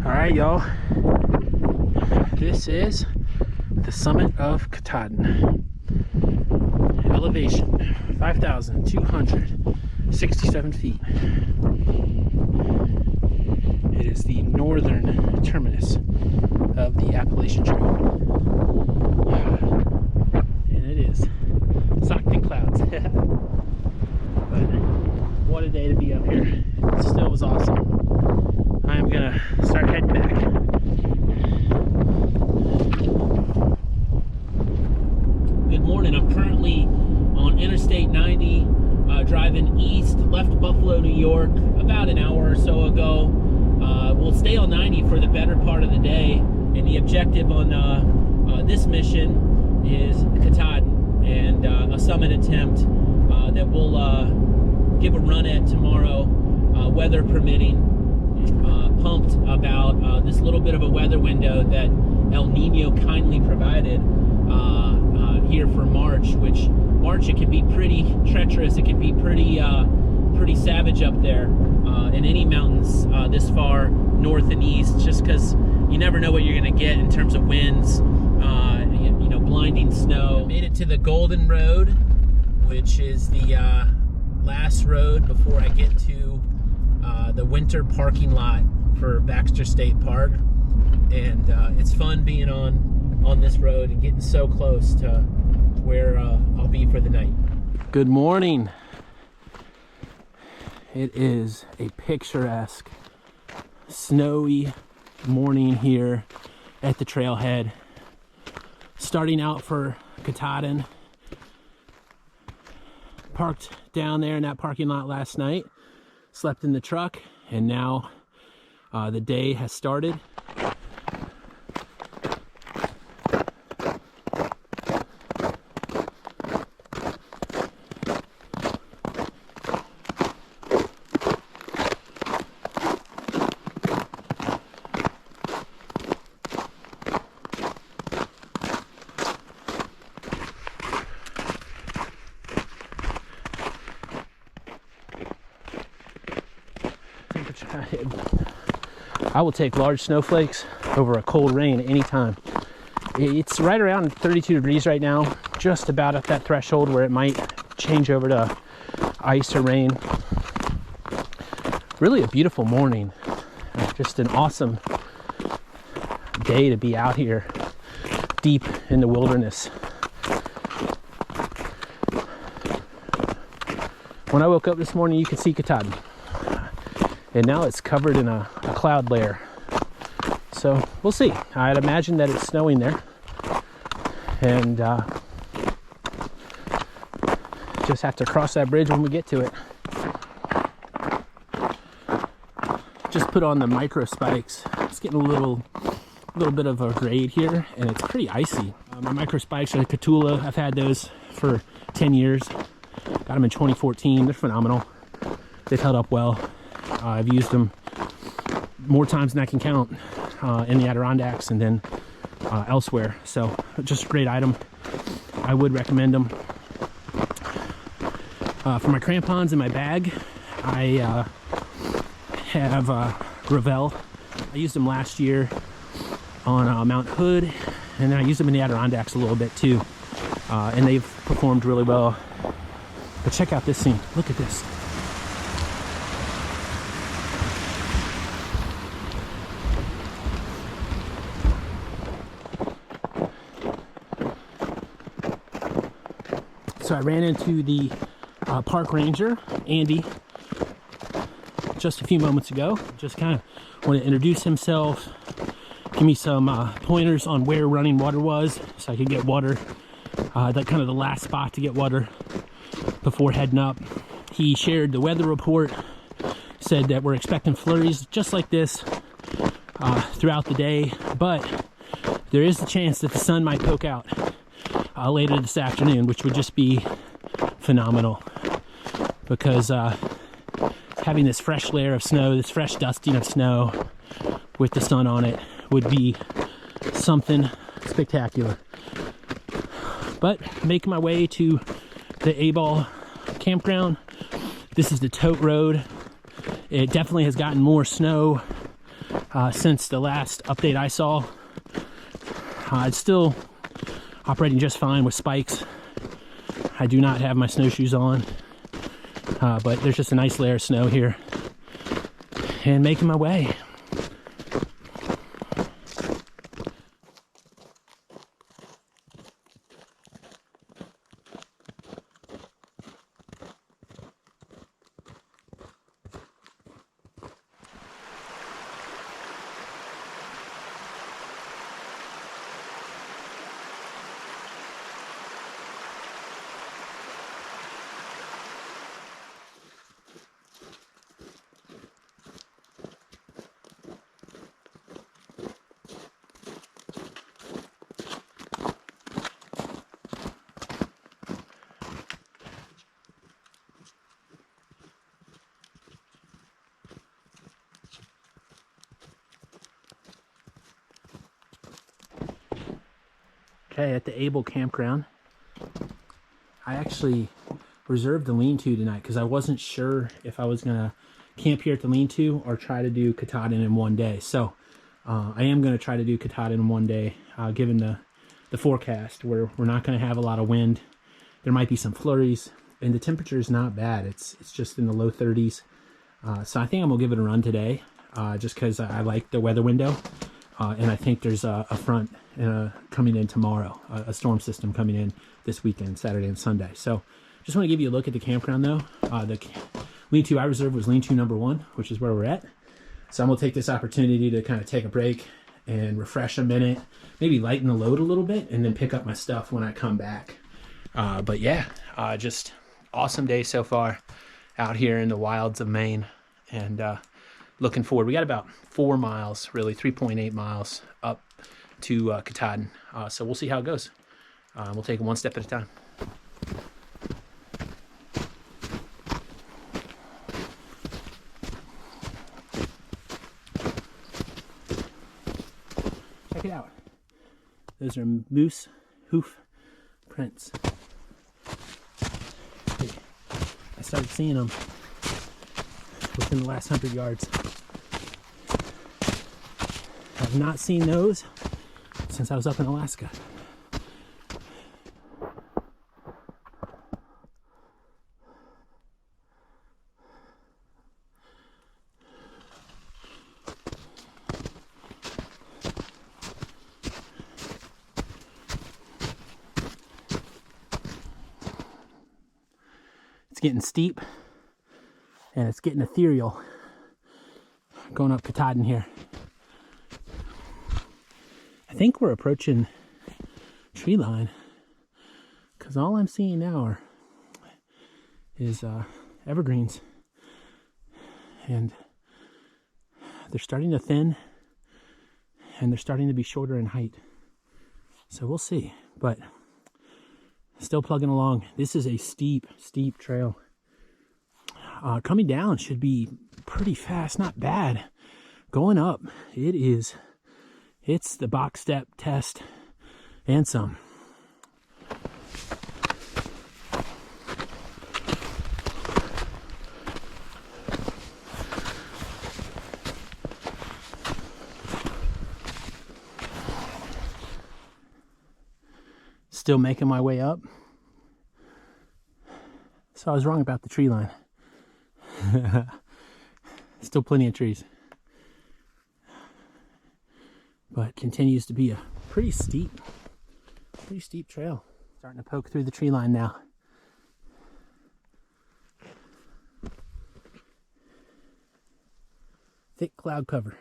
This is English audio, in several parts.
All right, y'all. This is the summit of Katahdin. Elevation 5,267 feet. It is the northern terminus of the Appalachian Trail. And it is socked in clouds. But what a day to be up here. The snow was awesome. I am gonna start heading back. Good morning. I'm currently on Interstate 90, driving east. Left Buffalo, New York about an hour or so ago. We'll stay on 90 for the better part of the day, and the objective on this mission is Katahdin and a summit attempt that we'll give a run at tomorrow, weather permitting. Pumped about this little bit of a weather window that El Nino kindly provided here for March, which March it can be pretty treacherous. It can be pretty savage up there in any mountains this far north and east, just because you never know what you're going to get in terms of winds, you know, blinding snow. Made it to the Golden Road, which is the last road before I get to the winter parking lot for Baxter State Park, and it's fun being on this road and getting so close to where I'll be for the night. Good morning. It is a picturesque snowy morning here at the trailhead. Starting out for Katahdin. Parked down there in that parking lot last night. Slept in the truck, and now the day has started. I will take large snowflakes over a cold rain anytime. It's right around 32 degrees right now, just about at that threshold where it might change over to ice or rain. Really a beautiful morning. Just an awesome day to be out here deep in the wilderness. When I woke up this morning, you could see Katahdin. And now it's covered in a cloud layer. So we'll see. I'd imagine that it's snowing there. And just have to cross that bridge when we get to it. Just put on the micro spikes. It's getting a little bit of a grade here, and it's pretty icy. My micro spikes are the Catula. I've had those for 10 years. Got them in 2014. They're phenomenal. They've held up well. I've used them more times than I can count in the Adirondacks and then elsewhere. So just a great item. I would recommend them. For my crampons in my bag, I have Gravel. I used them last year on Mount Hood, and then I used them in the Adirondacks a little bit too. And they've performed really well. But check out this scene. Look at this. So I ran into the park ranger, Andy, just a few moments ago. Just kind of want to introduce himself, give me some pointers on where running water was, so I could get water, that kind of the last spot to get water before heading up. He shared the weather report, said that we're expecting flurries just like this throughout the day, but there is the chance that the sun might poke out later this afternoon, which would just be phenomenal, because having this fresh layer of snow, this fresh dusting of snow with the sun on it would be something spectacular. But making my way to the Abol Campground. This is the Tote Road. It definitely has gotten more snow since the last update I saw. It's still operating just fine with spikes. I do not have my snowshoes on, but there's just a nice layer of snow here. And making my way. Okay, at the Abol Campground. I actually reserved the lean-to tonight because I wasn't sure if I was gonna camp here at the lean-to or try to do Katahdin in one day. So I am gonna try to do Katahdin in one day, given the forecast where we're not gonna have a lot of wind. There might be some flurries, and the temperature is not bad. It's just in the low 30s. So I think I'm gonna give it a run today, just because I like the weather window. And I think there's a front coming in tomorrow, a storm system coming in this weekend, Saturday and Sunday. So just want to give you a look at the campground though. The lean-to I reserved was lean-to number 1, which is where we're at. So I'm going to take this opportunity to kind of take a break and refresh a minute, maybe lighten the load a little bit, and then pick up my stuff when I come back. But yeah, just awesome day so far out here in the wilds of Maine. And looking forward. We got about 4 miles, really 3.8 miles up to Katahdin. So we'll see how it goes. We'll take it one step at a time. Check it out. Those are moose hoof prints. I started seeing them within the last 100 yards. I've not seen those since I was up in Alaska. It's getting steep and it's getting ethereal going up Katahdin here. I think we're approaching tree line because all I'm seeing now is evergreens, and they're starting to thin and they're starting to be shorter in height. So we'll see, but still plugging along. This is a steep trail. Coming down should be pretty fast, not bad. Going up, it's the box step test and some. Still making my way up. So I was wrong about the tree line. Still plenty of trees. But continues to be a pretty steep trail. Starting to poke through the tree line now. Thick cloud cover.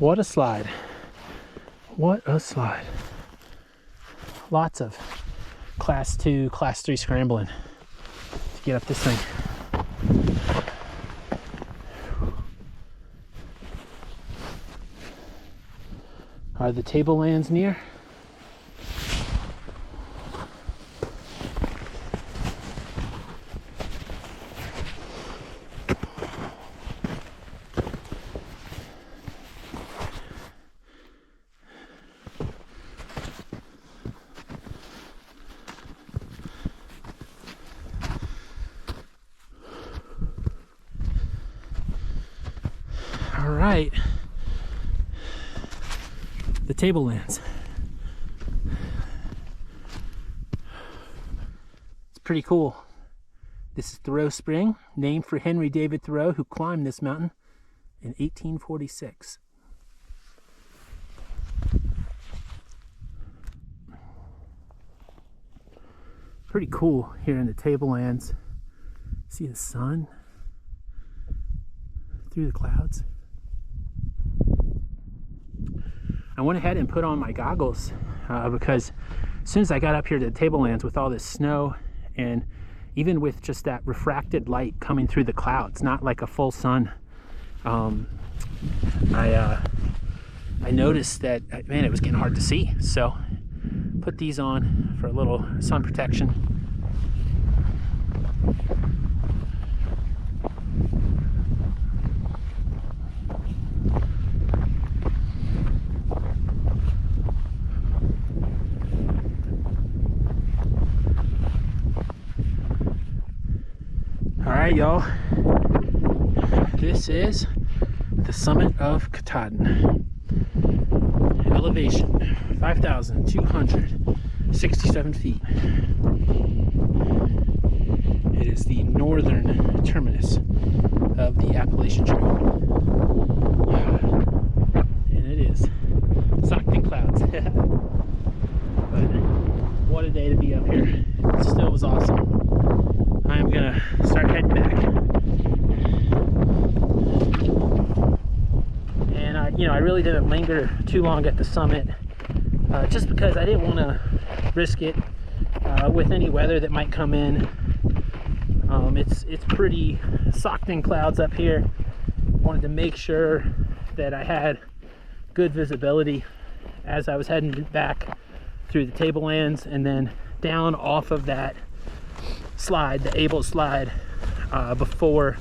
What a slide. What a slide. Lots of class 2, class 3 scrambling to get up this thing. Are the tablelands near? All right. The tablelands. It's pretty cool. This is Thoreau Spring, named for Henry David Thoreau, who climbed this mountain in 1846. Pretty cool here in the tablelands. See the sun through the clouds. I went ahead and put on my goggles because as soon as I got up here to the tablelands with all this snow, and even with just that refracted light coming through the clouds, not like a full sun, I noticed that, man, it was getting hard to see. So put these on for a little sun protection. All right, y'all, this is the summit of Katahdin. Elevation 5,267 feet. It is the northern terminus of the Appalachian Trail. And it is socked in clouds. But what a day to be up here. It still was awesome. I am gonna start heading back. And I really didn't linger too long at the summit, just because I didn't want to risk it with any weather that might come in. It's pretty socked in clouds up here. Wanted to make sure that I had good visibility as I was heading back through the tablelands and then down off of that slide, the Abol Slide, before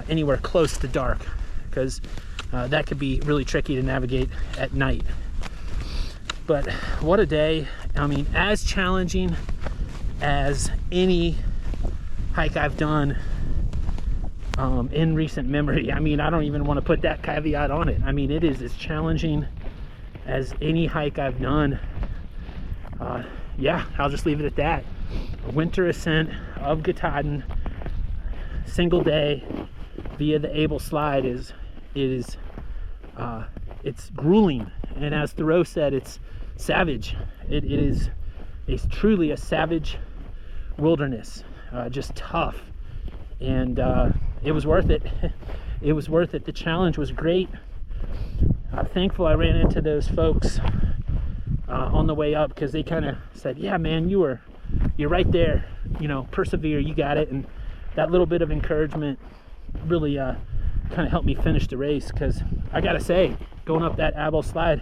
anywhere close to dark, because that could be really tricky to navigate at night. But what a day. I mean, as challenging as any hike I've done in recent memory. I mean, I don't even want to put that caveat on it. I mean, it is as challenging as any hike I've done. Yeah, I'll just leave it at that. A winter ascent of Katahdin, single day via the Abol Slide is it's grueling, and as Thoreau said, it's savage. It's truly a savage wilderness, just tough, and it was worth it. It was worth it. The challenge was great. Thankful I ran into those folks on the way up, because they kind of said, yeah man, you're right there, persevere, you got it. And that little bit of encouragement really kind of helped me finish the race, because I gotta say, going up that Abol Slide,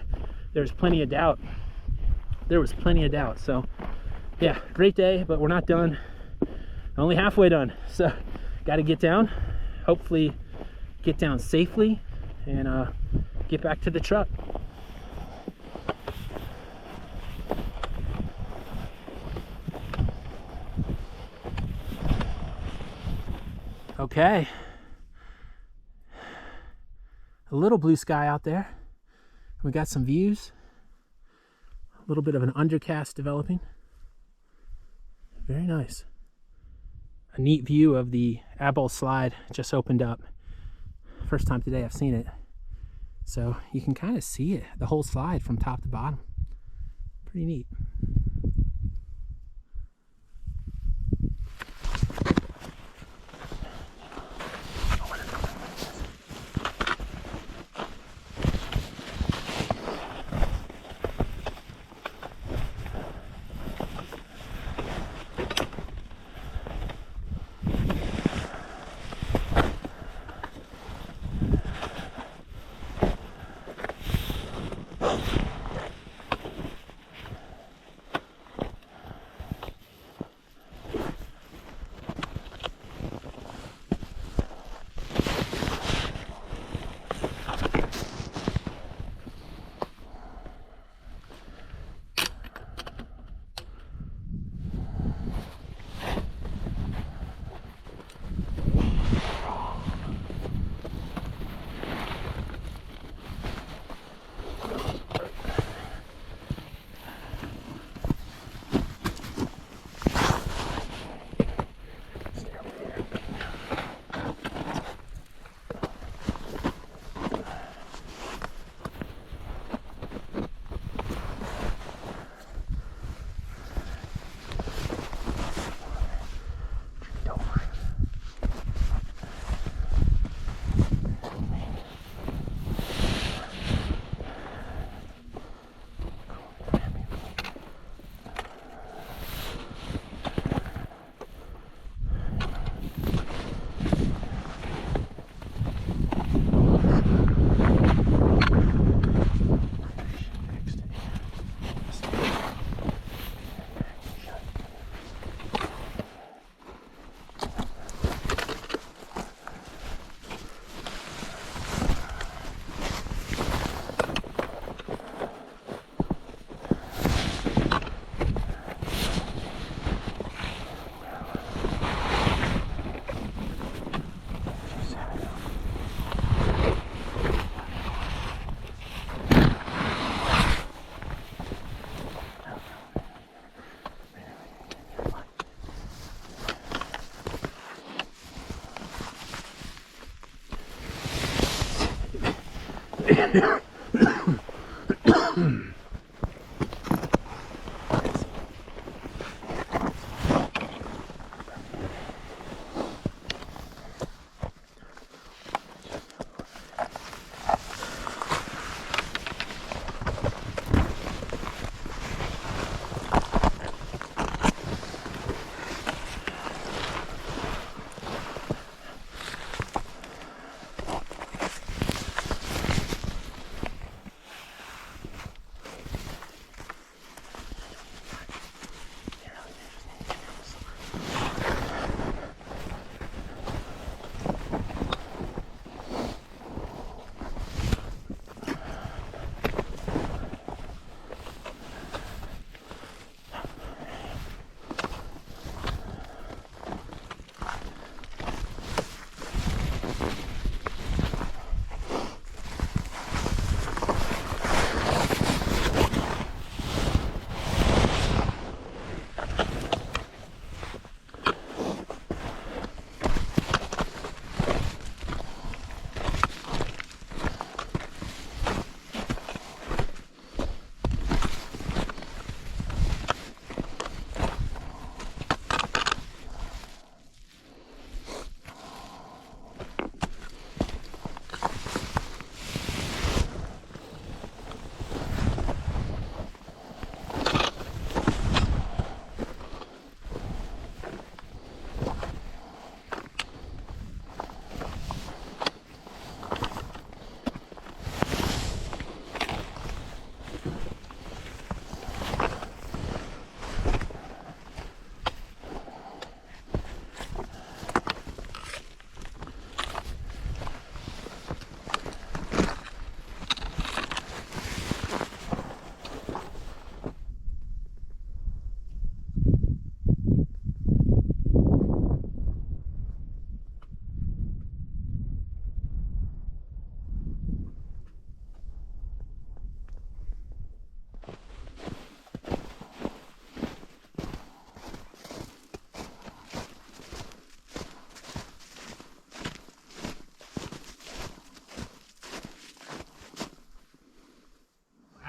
there's plenty of doubt. There was plenty of doubt. So yeah, great day, but we're not done. Only halfway done. So got to get down, hopefully get down safely, and get back to the truck. Okay, a little blue sky out there. We got some views, a little bit of an undercast developing. Very nice. A neat view of the Abol Slide just opened up. First time today I've seen it. So you can kind of see it, the whole slide from top to bottom. Pretty neat.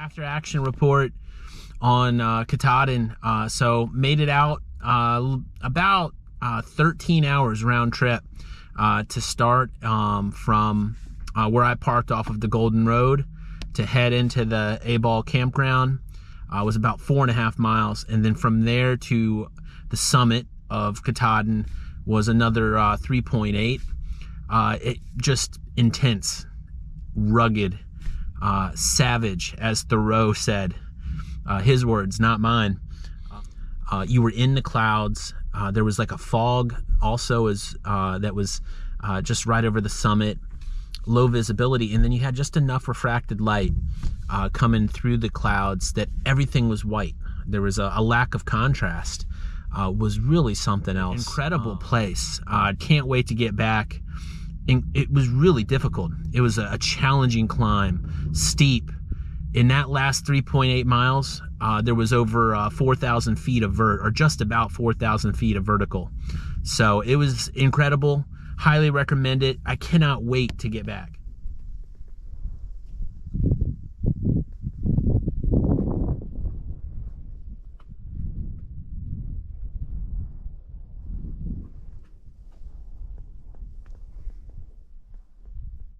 After action report on Katahdin. So made it out about 13 hours round trip to start from where I parked off of the Golden Road to head into the Abol Campground. Was about 4.5 miles, and then from there to the summit of Katahdin was another 3.8. It just intense, rugged, savage, as Thoreau said. His words, not mine. You were in the clouds. There was like a fog also that was just right over the summit. Low visibility, and then you had just enough refracted light coming through the clouds that everything was white. There was a lack of contrast. Was really something else. Incredible place. Can't wait to get back. It was really difficult. It was a challenging climb, steep. In that last 3.8 miles, there was over 4,000 feet of or just about 4,000 feet of vertical. So it was incredible. Highly recommend it. I cannot wait to get back.